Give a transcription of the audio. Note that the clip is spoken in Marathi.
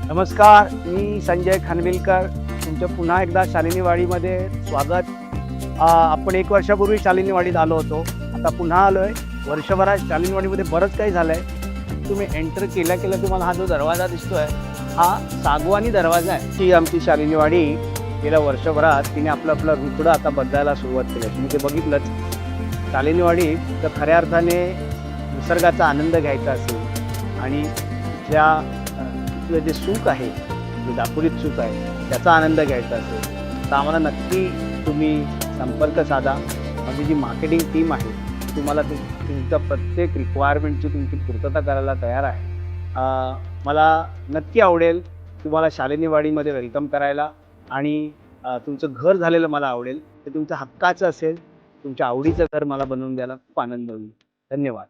नमस्कार, मी संजय खानविलकर. तुमचं पुन्हा एकदा शालिनी वाडीमध्ये स्वागत. आपण 1 वर्षापूर्वी शालिनी वाडीत आलो होतो. आता पुन्हा आलोय. वर्षभरात शालिनी वाडीमध्ये बरंच काही झालंय. तुम्ही एंटर केल्या तुम्हाला हा जो दरवाजा दिसतोय, हा सागवानी दरवाजा आहे. ही आमची शालिनी वाडी गेल्या वर्षभरात तिने आपलं रुतडं आता बदलायला सुरुवात केली. तुम्ही ते बघितलंच. शालिनी वाडी तर खऱ्या अर्थाने निसर्गाचा आनंद घ्यायचा असेल आणि तिथलं जे सुख आहे, जे दापुरीत सुख आहे, त्याचा आनंद घ्यायचा असेल तर आम्हाला नक्की तुम्ही संपर्क साधा. म्हणजे जी मार्केटिंग टीम आहे तुम्हाला तुमच्या प्रत्येक रिक्वायरमेंटची तुमची पूर्तता करायला तयार आहे. मला नक्की आवडेल तुम्हाला शालिनी वाडीमध्ये वेलकम करायला आणि तुमचं घर झालेलं मला आवडेल. ते तुमचं हक्काचं असेल, तुमच्या आवडीचं घर मला बनवून द्यायला खूप आनंद होईल. धन्यवाद.